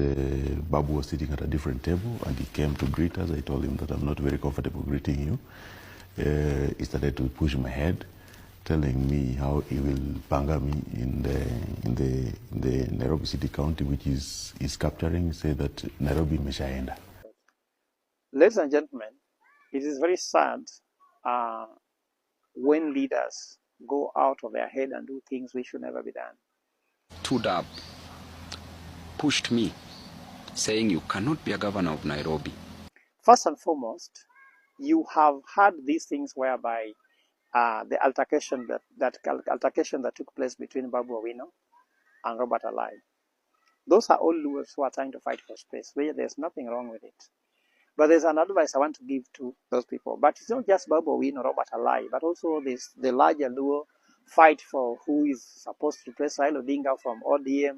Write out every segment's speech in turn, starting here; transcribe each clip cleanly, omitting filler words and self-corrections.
and Babu was sitting at a different table, and he came to greet us. I told him that I'm not very comfortable greeting you. He started to push my head, telling me how he will panga me in the Nairobi City County, which is capturing. He said that Nairobi meshaenda. Ladies and gentlemen, it is very sad when leaders go out of their head and do things which should never be done. Stood up, pushed me, saying you cannot be a governor of Nairobi. First and foremost, you have had these things whereby the altercation that took place between Babu Owino and Robert Alai. Those are all Luos who are trying to fight for space. There's nothing wrong with it. But there's an advice I want to give to those people. But it's not just Babu Owino or Robert Alai, but also the larger Luo fight for who is supposed to replace Raila Odinga from ODM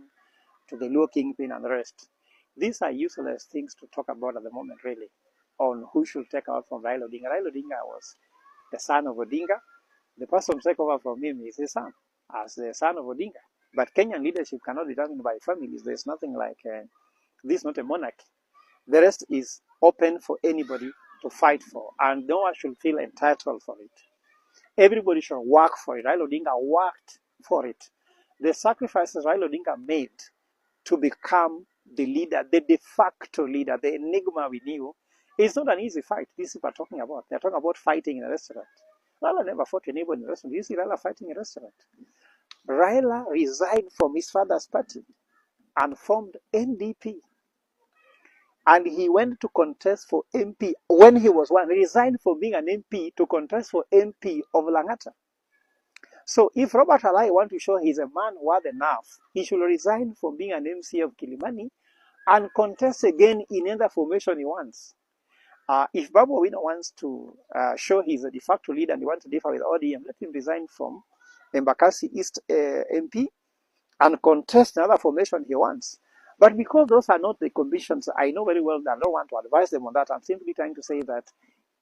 to the Luo Kingpin and the rest. These are useless things to talk about at the moment, really, on who should take out from Raila Odinga. Raila Odinga was the son of Odinga. The person to take over from him is his son, as the son of Odinga. But Kenyan leadership cannot be determined by families. There's nothing like this is not a monarchy. The rest is open for anybody to fight for, and no one should feel entitled for it. Everybody should work for it. Raila Odinga worked for it. The sacrifices Raila Odinga made to become the leader, the de facto leader, the enigma we knew, is not an easy fight. These people are talking about. They're talking about fighting in a restaurant. Raila never fought anybody in a restaurant. You see Raila fighting in a restaurant. Raila resigned from his father's party and formed NDP. And he went to contest for MP when he was one. He resigned from being an MP to contest for MP of Langata. So if Robert Alai wants to show he's a man worth enough, he should resign from being an MC of Kilimani and contest again in any formation he wants. If Babu Owino wants to show he's a de facto leader and he wants to differ with ODM, let him resign from Embakasi East MP and contest another formation he wants. But because those are not the conditions, I know very well that I don't want to advise them on that. I'm simply trying to say that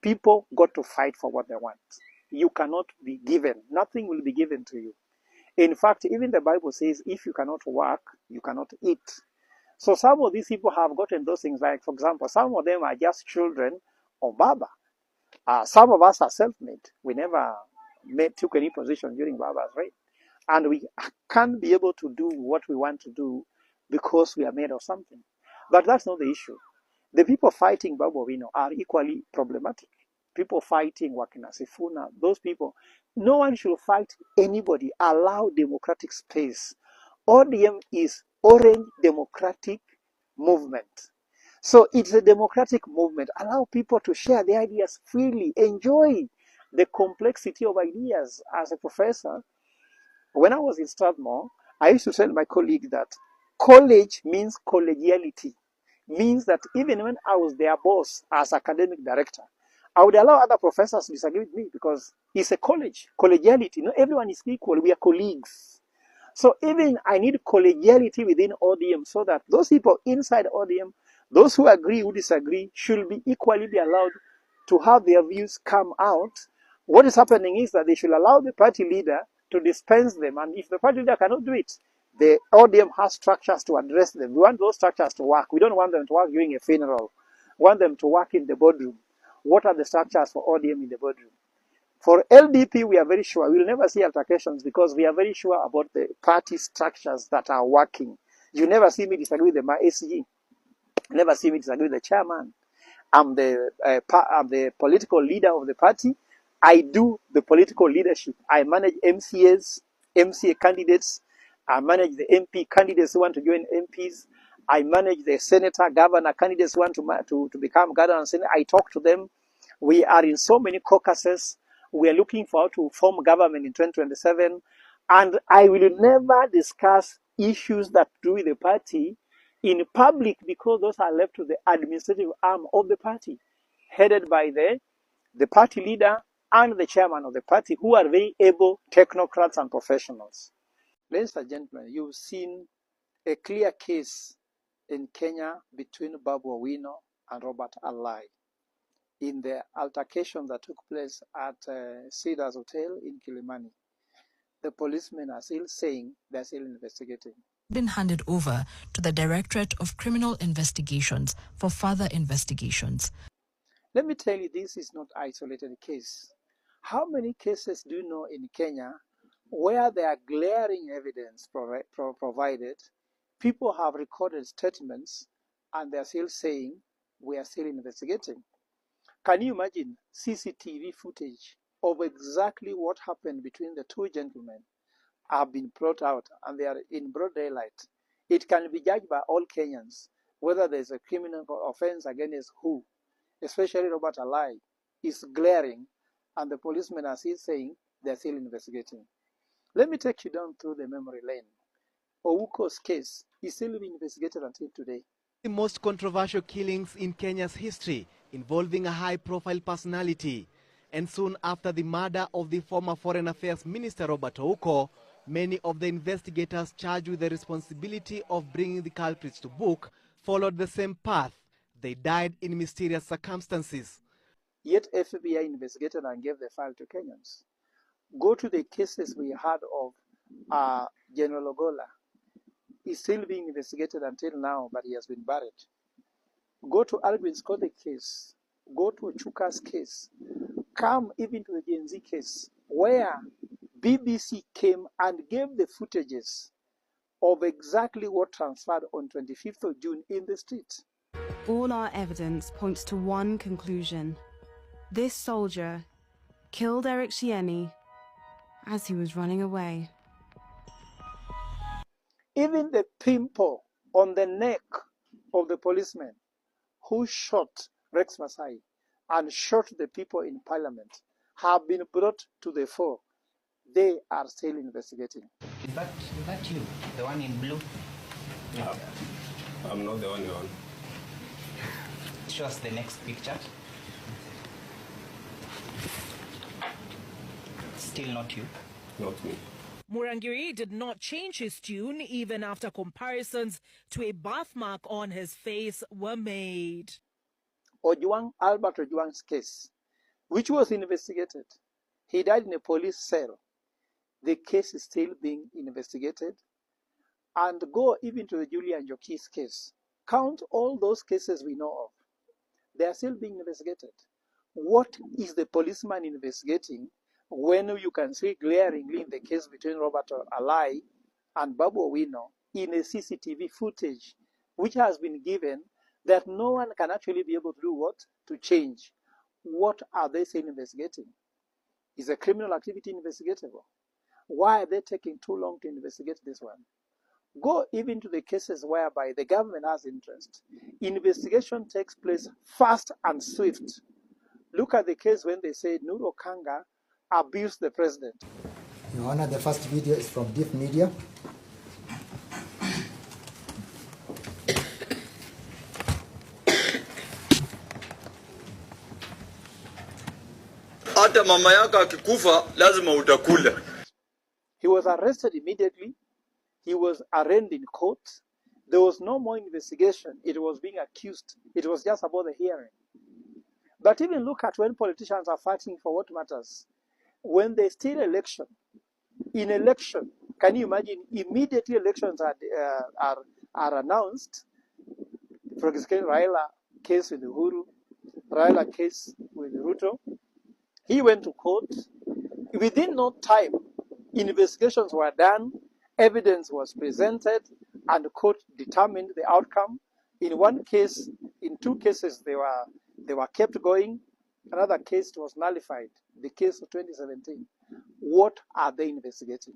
people got to fight for what they want. You cannot be given. Nothing will be given to you. In fact, even the Bible says, if you cannot work, you cannot eat. So some of these people have gotten those things, like, for example, some of them are just children of Baba. Some of us are self-made. We never took any position during Baba's reign. And we can't be able to do what we want to do because we are made of something. But that's not the issue. The people fighting Babu Owino are equally problematic. People fighting Wakina Sifuna, those people, no one should fight anybody. Allow democratic space. ODM is Orange Democratic Movement. So it's a democratic movement. Allow people to share their ideas freely. Enjoy the complexity of ideas. As a professor, when I was in Strathmore, I used to tell my colleague that college means collegiality. Means that even when I was their boss as academic director, I would allow other professors to disagree with me because it's a college, collegiality. Not everyone is equal. We are colleagues. So even I need collegiality within ODM so that those people inside ODM, those who agree, who disagree, should be equally be allowed to have their views come out. What is happening is that they should allow the party leader to dispense them. And if the party leader cannot do it, the ODM has structures to address them. We want those structures to work. We don't want them to work during a funeral. We want them to work in the boardroom. What are the structures for ODM in the boardroom? For LDP, we are very sure. We will never see altercations because we are very sure about the party structures that are working. You never see me disagree with the SG. You never see me disagree with the chairman. I'm the political leader of the party. I do the political leadership. I manage MCAs, MCA candidates. I manage the MP candidates who want to join MPs. I manage the senator, governor candidates who want to become governor and senator. I talk to them. We are in so many caucuses. We are looking for how to form government in 2027. And I will never discuss issues that do with the party in public because those are left to the administrative arm of the party, headed by the party leader and the chairman of the party, who are very able technocrats and professionals. Ladies and gentlemen, you've seen a clear case in Kenya between Babu Owino and Robert Alai in the altercation that took place at Cedars Hotel in Kilimani. The policemen are still saying they're still investigating. been handed over to the Directorate of Criminal Investigations for further investigations. Let me tell you, this is not an isolated case. How many cases do you know in Kenya where there are glaring evidence provided, people have recorded statements, and they're still saying, we are still investigating? Can you imagine CCTV footage of exactly what happened between the two gentlemen have been brought out, and they are in broad daylight? It can be judged by all Kenyans whether there's a criminal offense against who, especially Robert Alai, is glaring, and the policemen are still saying they're still investigating. Let me take you down through the memory lane. Owuko's case is still being investigated until today. The most controversial killings in Kenya's history, involving a high-profile personality. And soon after the murder of the former Foreign Affairs Minister Robert Ouko, many of the investigators charged with the responsibility of bringing the culprits to book followed the same path. They died in mysterious circumstances. Yet FBI investigated and gave the file to Kenyans. Go to the cases we had of General Ogola. He's still being investigated until now, but he has been buried. Go to Alvin Scott's case. Go to Chuka's case. Come even to the Gen Z case, where BBC came and gave the footages of exactly what transpired on 25th of June in the street. All our evidence points to one conclusion. This soldier killed Eric Shieni as he was running away. Even the pimple on the neck of the policeman who shot Rex Masai and shot the people in parliament have been brought to the fore. They are still investigating. Is that you, the one in blue? Yeah. I'm not the only one. Show us the next picture. Still not you? Not me. Murangiri did not change his tune even after comparisons to a birthmark on his face were made. Albert Ojwang's case, which was investigated, he died in a police cell. The case is still being investigated. And go even to the Julia Njoki's case. Count all those cases we know of. They are still being investigated. What is the policeman investigating when you can see glaringly in the case between Robert Alai and Babu Owino in a CCTV footage, which has been given, that no one can actually be able to do what? To change. What are they saying investigating? Is a criminal activity investigatable? Why are they taking too long to investigate this one? Go even to the cases whereby the government has interest. Investigation takes place fast and swift. Look at the case when they say Nuru Kanga abused the president. Your Honor, the first video is from Deep Media. Hata mama yako akikufa lazima utakula. He was arrested immediately. He was arraigned in court. There was no more investigation. It was being accused. It was just about the hearing. But even look at when politicians are fighting for what matters. When they steal election, in election, can you imagine, immediately elections are announced? For example, Raila case with Uhuru, Raila case with Ruto. He went to court. Within no time, investigations were done, evidence was presented, and the court determined the outcome. In one case, in two cases, they were kept going. Another case was nullified, the case of 2017. What are they investigating?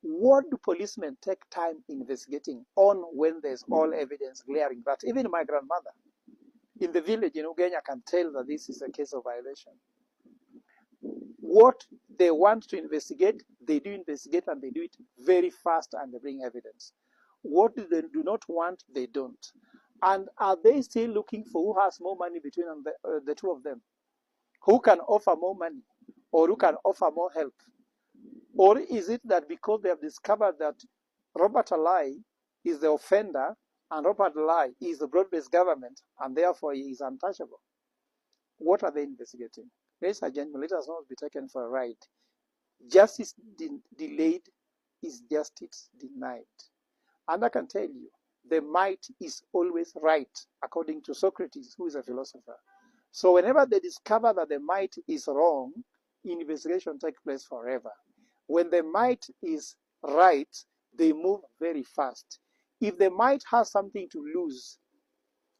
What do policemen take time investigating on when there's all evidence glaring? But even my grandmother in the village in Ugenya can tell that this is a case of violation. What they want to investigate, they do investigate, and they do it very fast, and they bring evidence. What they do not want, they don't. And are they still looking for who has more money between the two of them? Who can offer more money, or who can offer more help? Or is it that because they have discovered that Robert Alai is the offender, and Robert Alai is the broad-based government, and therefore he is untouchable? What are they investigating? Ladies and gentlemen, let us not be taken for a ride. Justice delayed is justice denied. And I can tell you, the might is always right, according to Socrates, who is a philosopher. So whenever they discover that the might is wrong, investigation takes place forever. When the might is right, they move very fast. If the might has something to lose,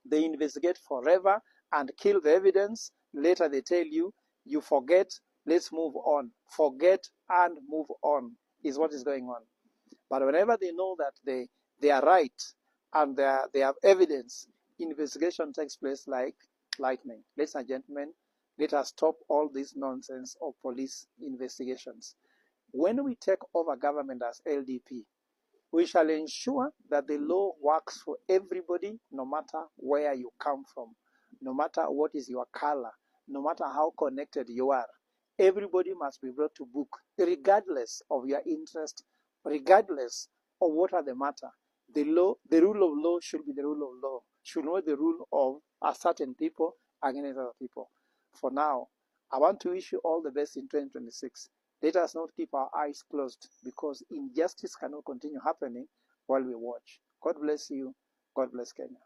they investigate forever and kill the evidence. Later they tell you, you forget, let's move on. Forget and move on is what is going on. But whenever they know that they are right and they have evidence, investigation takes place like lightning. Ladies and gentlemen, let us stop all this nonsense of police investigations. When we take over government as LDP, we shall ensure that the law works for everybody, no matter where you come from, no matter what is your color, no matter how connected you are. Everybody must be brought to book, regardless of your interest, regardless of what are the matter. The rule of law should be the rule of law, should not the rule of a certain people against other people. For now, I want to wish you all the best in 2026. Let us not keep our eyes closed, because injustice cannot continue happening while we watch. God bless you. God bless Kenya.